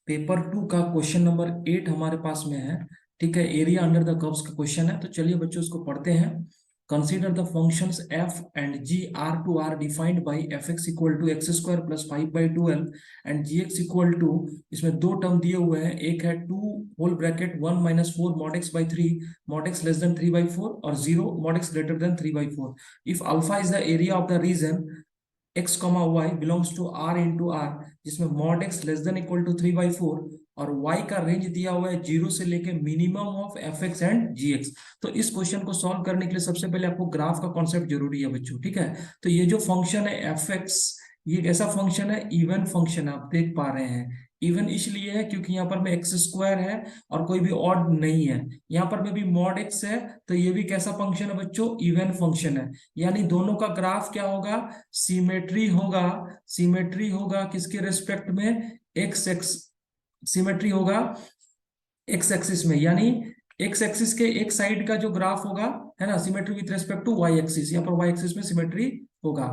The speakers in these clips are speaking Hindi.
पेपर 2 का क्वेश्चन नंबर 8 हमारे पास में है। ठीक है, एरिया अंडर द कर्व्स का क्वेश्चन है। तो चलिए बच्चों उसको पढ़ते हैं। Consider the functions f and g r to r defined by fx equal to x square plus 5/12 and gx equal to, इसमें दो टर्म दिए हुए हैं। एक है 2 whole bracket 1 minus 4 mod x by 3 mod x less than 3/4 और 0 mod x greater than 3/4 if alpha is the area of the region x comma y belongs to r into R, जिसमें mod x less than equal to 3/4 और y का रेंज दिया हुआ है 0 से लेके minimum of fx and gx। तो इस क्वेश्चन को सॉल्व करने के लिए सबसे पहले आपको ग्राफ का कॉन्सेप्ट जरूरी है बच्चों। ठीक है, तो ये जो फंक्शन है fx, ये एक ऐसा फंक्शन है, इवन फंक्शन आप देख पा रहे हैं। इवन इसलिए है क्योंकि यहाँ पर में एक्स स्क्वायर है और कोई भी ऑड नहीं है। यहाँ पर में भी मॉड एक्स है, तो ये भी कैसा फंक्शन है बच्चों? इवन फंक्शन है। यानी दोनों का ग्राफ क्या होगा? सिमेट्री होगा। सिमेट्री होगा किसके रेस्पेक्ट में? एक्स एक्स, सिमेट्री होगा एक्स एक्सिस में। यानी एक्स एक्सिस के एक साइड का जो ग्राफ होगा, है ना, symmetry with respect to y axis. यहाँ पर वाई एक्सिस में सिमेट्री होगा।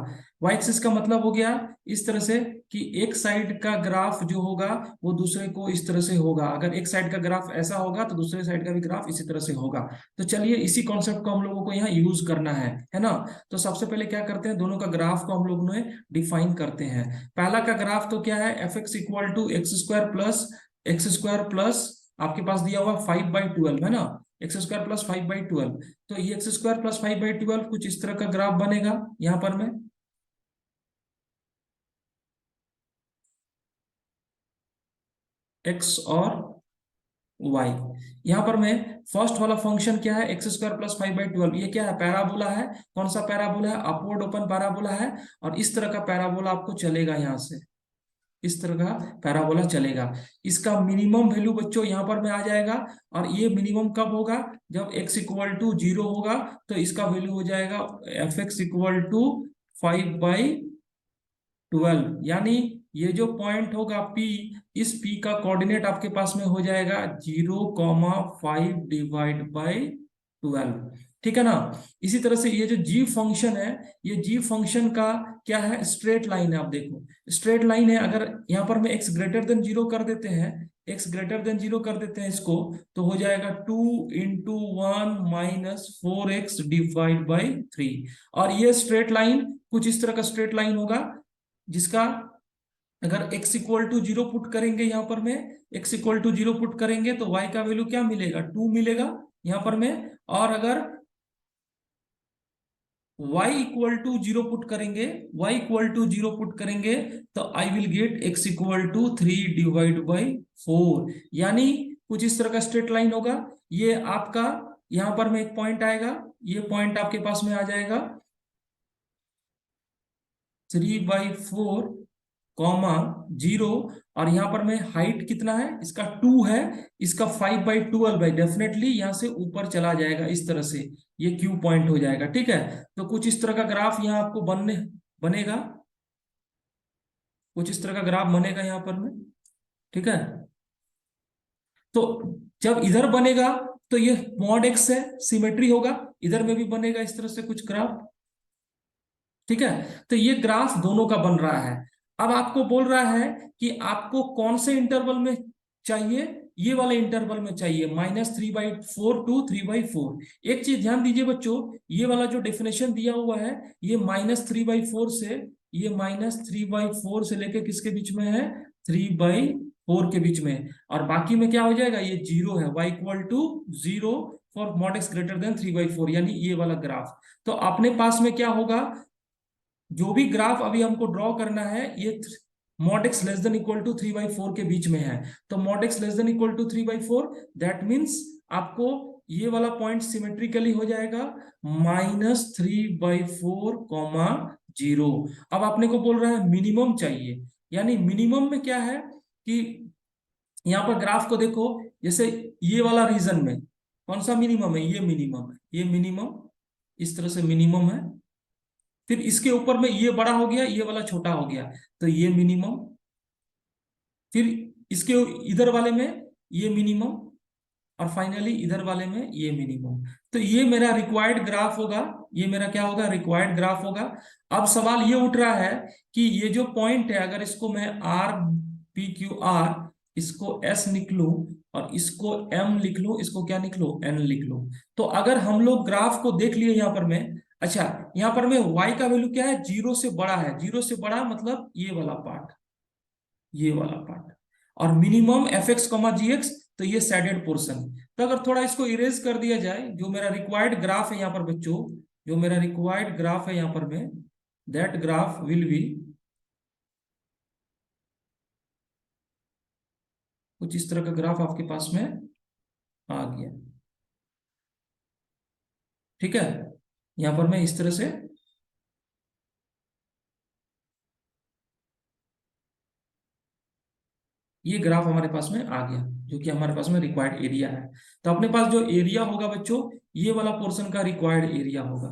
वाई एक्सिस का मतलब हो गया इस तरह से कि एक साइड का ग्राफ जो होगा वो दूसरे को इस तरह से होगा। अगर एक साइड का ग्राफ ऐसा होगा तो दूसरे साइड का भी ग्राफ इसी तरह से होगा। तो चलिए इसी कॉन्सेप्ट को हम लोगों को यहाँ यूज करना है ना। तो सबसे पहले क्या करते हैं, दोनों का ग्राफ को हम लोग ने डिफाइन करते हैं। पहला का ग्राफ तो क्या है? F x equal to x square plus आपके पास दिया हुआ 5/12 है ना, एक्स स्क्वायर प्लस 5/12। तो ये एक्स स्क्वायर प्लस 5/12 कुछ इस तरह का ग्राफ बनेगा। यहां पर में एक्स और वाई, यहां पर में फर्स्ट वाला फंक्शन क्या है? X square plus 5/12। ये क्या है? पैराबोला है। कौन सा पैराबोला है? अपवर्ड ओपन पैराबोला है। और इस तरह का पैराबोला आपको चलेगा, यहां से इस तरह का पैराबोला चलेगा। इसका मिनिमम वैल्यू बच्चों यहां पर में आ जाएगा। और ये मिनिमम कब होगा? जब x इक्वल टू 0 होगा। तो इसका वैल्यू हो जाएगा एफ एक्स इक्वल टू 5/12। यानी ये जो पॉइंट होगा P, इस P का कोऑर्डिनेट आपके पास में हो जाएगा 0,5/12। ठीक है ना। इसी तरह से ये जो g फंक्शन है, ये g फंक्शन का क्या है? स्ट्रेट लाइन है। आप देखो स्ट्रेट लाइन है। अगर यहाँ पर मैं x ग्रेटर देन 0 कर देते हैं, x ग्रेटर देन 0 कर देते हैं इसको, तो हो जाएगा 2 × 1 माइनस 4x डिवाइड बाई 3। और ये स्ट्रेट लाइन कुछ इस तरह का स्ट्रेट लाइन होगा, जिसका अगर x इक्वल टू 0 पुट करेंगे, यहाँ पर में x इक्वल टू 0 पुट करेंगे तो y का वैल्यू क्या मिलेगा? 2 मिलेगा यहाँ पर में। और अगर y इक्वल टू 0 पुट करेंगे, y इक्वल टू 0 पुट करेंगे तो I will get x equal to 3/4। यानी कुछ इस तरह का स्ट्रेट लाइन होगा। ये आपका यहां पर में एक पॉइंट आएगा, ये पॉइंट आपके पास में आ जाएगा 3/4 कॉमा 0। और यहाँ पर में हाइट कितना है इसका? 2 है। इसका 5/12 है। डेफिनेटली यहाँ से ऊपर चला जाएगा इस तरह से, ये क्यू पॉइंट हो जाएगा। ठीक है, तो कुछ इस तरह का ग्राफ यहाँ आपको बनेगा। कुछ इस तरह का ग्राफ बनेगा यहाँ पर में। ठीक है, तो जब इधर बनेगा तो ये मॉड एक्स है, सिमेट्री होगा। इधर में भी बनेगा इस तरह से कुछ ग्राफ। ठीक है, तो ये ग्राफ दोनों का बन रहा है। अब आपको बोल रहा है कि आपको कौन से इंटरवल में चाहिए? ये वाले इंटरवल में चाहिए, -3/4 टू 3/4। एक चीज ध्यान दीजिए बच्चों, ये वाला जो डेफिनेशन दिया हुआ है, ये -3/4 से, ये -3/4 से लेके किसके बीच में है? 3/4 के बीच में। और बाकी में क्या हो जाएगा? ये 0 है। y equal to 0 for mod x greater than 3/4, यानी ये वाला ग्राफ। तो अपने पास में क्या होगा? जो भी ग्राफ अभी हमको ड्रॉ करना है, ये mod x less than equal to 3/4 के बीच में है। तो mod x less than equal to 3/4, that means आपको ये वाला पॉइंट सिमेट्रिकली हो जाएगा -3/4 कॉमा 0। अब आपने को बोल रहा है मिनिमम चाहिए। यानी मिनिमम में क्या है कि यहाँ पर ग्राफ को देखो, जैसे ये वाला रीजन में कौन सा मिनिमम है? ये मिनिमम है, ये मिनिमम इस तरह से मिनिमम है। फिर इसके ऊपर में ये बड़ा हो गया, ये वाला छोटा हो गया, तो ये मिनिमम। फिर इसके इधर वाले में ये मिनिमम, और फाइनली इधर वाले में ये मिनिमम। तो ये मेरा रिक्वायर्ड ग्राफ होगा। ये मेरा क्या होगा? रिक्वायर्ड ग्राफ होगा। अब सवाल ये उठ रहा है कि ये जो पॉइंट है, अगर इसको मैं आर पी क्यू आर इसको s लिख लो और इसको m लिख लो, इसको क्या लिख लो, n लिख लो। तो अगर हम लोग ग्राफ को देख लिए यहाँ पर में, अच्छा यहाँ पर में y का वैल्यू क्या है, 0 से बड़ा है, 0 से बड़ा मतलब ये वाला पार्ट, ये वाला पार्ट, और मिनिमम एफ एक्स कॉमा जी एक्स, तो ये सैडेड पोर्शन। तो अगर थोड़ा इसको इरेज कर दिया जाए, जो मेरा रिक्वायर्ड ग्राफ है यहाँ पर बच्चों, जो मेरा रिक्वायर्ड ग्राफ है यहाँ पर में, दैट ग्राफ विल बी कुछ इस तरह का ग्राफ आपके पास में आ गया। ठीक है, यहाँ पर मैं इस तरह से ये ग्राफ हमारे पास में आ गया, जो कि हमारे पास में रिक्वायर्ड एरिया है। तो अपने पास जो एरिया होगा बच्चों, ये वाला पोर्शन का रिक्वायर्ड एरिया होगा,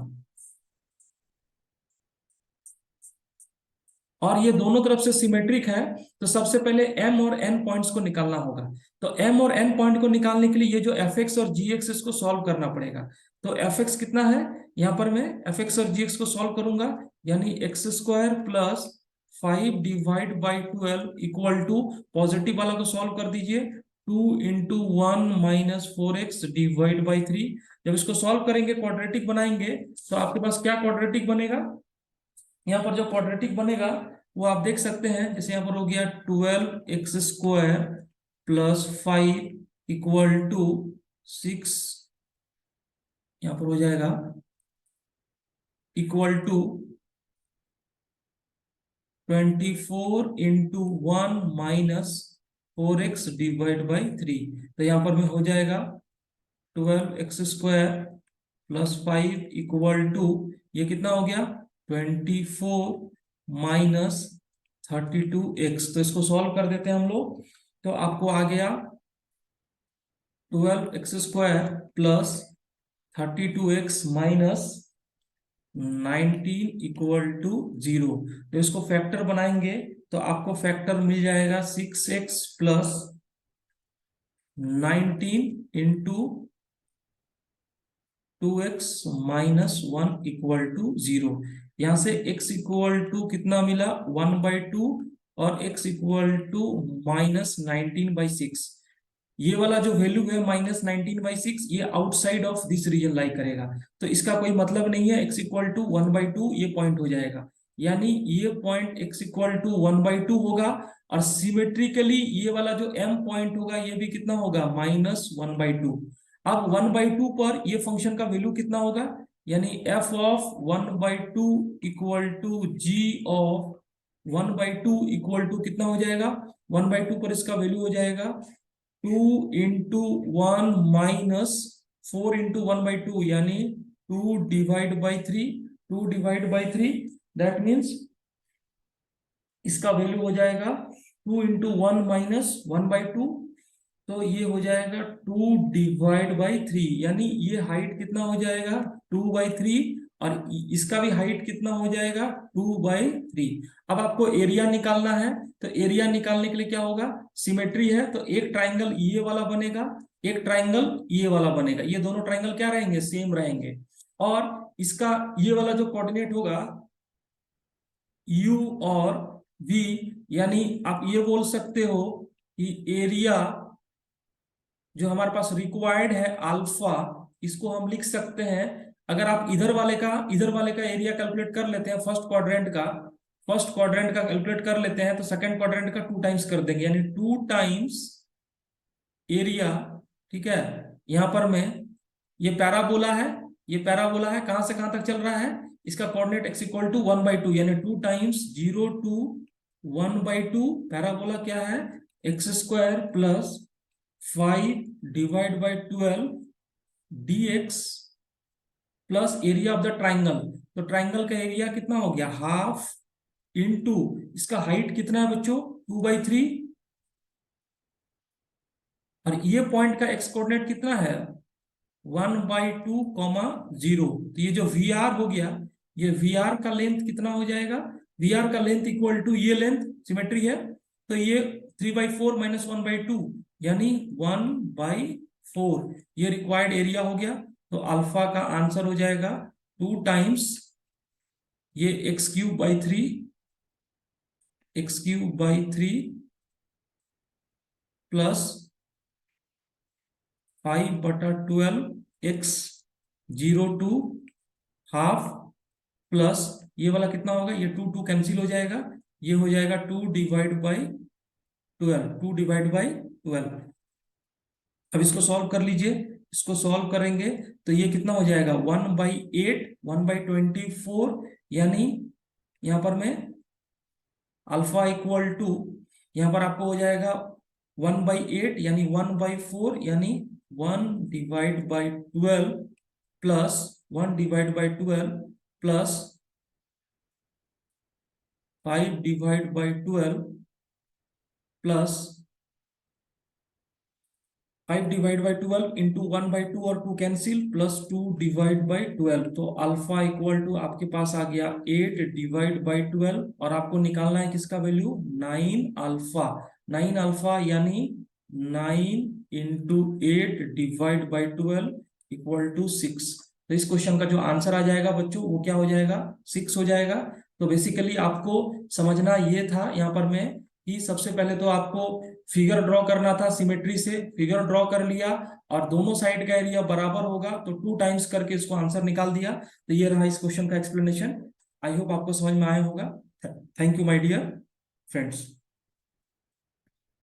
और ये दोनों तरफ से सिमेट्रिक है। तो सबसे पहले m और n पॉइंट्स को निकालना होगा। तो m और n पॉइंट को निकालने के लिए ये जो एफ एक्स और जी एक्स, इसको सॉल्व करना पड़ेगा। तो एफ एक्स कितना है, यहाँ पर मैं एफ एक्स और जी एक्स को सॉल्व करूंगा, यानी x square plus 5/12 equal to, positive वाला को सॉल्व कर दीजिए, 2 × 1 - 4x डिवाइड बाई 3। जब इसको सॉल्व करेंगे, क्वाड्रेटिक बनाएंगे, तो आपके पास क्या क्वाड्रेटिक बनेगा, यहाँ पर जो क्वाड्रेटिक बनेगा वो आप देख सकते हैं, जैसे यहाँ पर हो गया 12x² प्लस 5 = 6, यहाँ पर हो जाएगा equal to 24 × 1 - 4x divide by 3। तो यहाँ पर में हो जाएगा 12x² प्लस 5 इक्वल टू, ये कितना हो गया, 24 - 32x। तो इसको सॉल्व कर देते हैं हम लोग, तो आपको आ गया 12x² plus 32x - 19 equal to 0। तो इसको फैक्टर बनाएंगे, तो आपको फैक्टर मिल जाएगा 6x plus 19 × 2x - 1 equal to 0। यहां से x इक्वल टू कितना मिला, 1/2, और x इक्वल टू -19/6। ये वाला जो वैल्यू है -19/6, ये आउटसाइड ऑफ दिस रीजन लाई करेगा, तो इसका कोई मतलब नहीं है। x इक्वल टू 1/2 ये पॉइंट हो जाएगा, यानी ये पॉइंट x इक्वल टू 1/2 होगा, और सिमेट्रिकली ये वाला जो m पॉइंट होगा, ये भी कितना होगा, -1/2। अब 1/2 पर ये फंक्शन का वैल्यू कितना होगा, यानी f of 1/2 equal to g of 1/2 equal to कितना हो जाएगा, 1/2 पर इसका वैल्यू हो जाएगा 2 × 1 - 4 × 1/2, यानी 2/3। 2/3 दैट मीन्स इसका वैल्यू हो जाएगा 2 × 1 - 1/2, तो ये हो जाएगा 2/3, यानी ये हाइट कितना हो जाएगा, 2/3, और इसका भी हाइट कितना हो जाएगा, 2/3। अब आपको एरिया निकालना है, तो एरिया निकालने के लिए क्या होगा, सिमेट्री है, तो एक ट्राइंगल ये वाला बनेगा, एक ट्राइंगल ये वाला बनेगा, ये दोनों ट्राइंगल क्या रहेंगे, सेम रहेंगे। और इसका ये वाला जो कोऑर्डिनेट होगा u और v, यानी आप ये बोल सकते हो कि एरिया जो हमारे पास रिक्वायर्ड है अल्फा, इसको हम लिख सकते हैं, अगर आप इधर वाले का एरिया कैलकुलेट कर लेते हैं, फर्स्ट क्वाड्रेंट का कैलकुलेट कर लेते हैं, तो सेकंड क्वाड्रेंट का 2 टाइम्स कर देंगे, यानी 2 टाइम्स एरिया। ठीक है, यहां पर मैं, ये पैराबोला है, ये पैराबोला है, कहां से कहां तक चल रहा है, इसका कोऑर्डिनेट x इक्वल टू 1/2, यानी 2 टाइम्स 0 to 1/2। पैराबोला क्या है, x² plus 5/12 dx plus area of the triangle. तो ट्राइंगल का एरिया कितना हो गया, हाफ, इनटू इसका हाइट कितना है बच्चों, 2/3, और ये पॉइंट का एक्स कोऑर्डिनेट कितना है, 1/2, 0। तो ये जो वी आर हो गया, ये वी आर का लेंथ कितना हो जाएगा, वी आर का लेंथ इक्वल टू ये लेंथ, सिमेट्री है, तो ये 3/4 - 1/2, यानी 1/4, ये रिक्वायर्ड एरिया हो गया। तो अल्फा का आंसर हो जाएगा 2 टाइम्स ये x³ 3 plus 5/12 x 0 to 1/2 plus ये वाला कितना होगा, ये 2 कैंसिल हो जाएगा, ये हो जाएगा 2/12। अब इसको सॉल्व कर लीजिए। इसको सॉल्व करेंगे तो ये कितना हो जाएगा, 1/8 1/24, यानी यहाँ पर मैं अल्फा इक्वल टू, यहाँ पर आपको हो जाएगा 1/8 यानी 1/4, यानी 1/12 प्लस 1/12 प्लस 5/12 प्लस 5/12 इंटू 1/2 और 2 कैंसिल, प्लस 2/12। तो अल्फा इक्वल टू आपके पास आ गया 8/12, और आपको निकालना है किसका वैल्यू, 9 अल्फा। 9 अल्फा यानी 9 × 8/12 इक्वल टू 6। तो इस क्वेश्चन का जो आंसर आ जाएगा बच्चों वो क्या हो जाएगा, 6 हो जाएगा। तो बेसिकली आपको समझना ये था यहाँ पर मैं, कि सबसे पहले तो आपको फिगर ड्रॉ करना था, सिमेट्री से फिगर ड्रॉ कर लिया और दोनों साइड का एरिया बराबर होगा तो 2 टाइम्स करके इसको आंसर निकाल दिया। तो ये रहा इस क्वेश्चन का एक्सप्लेनेशन। आई होप आपको समझ में आया होगा। Thank you my dear friends.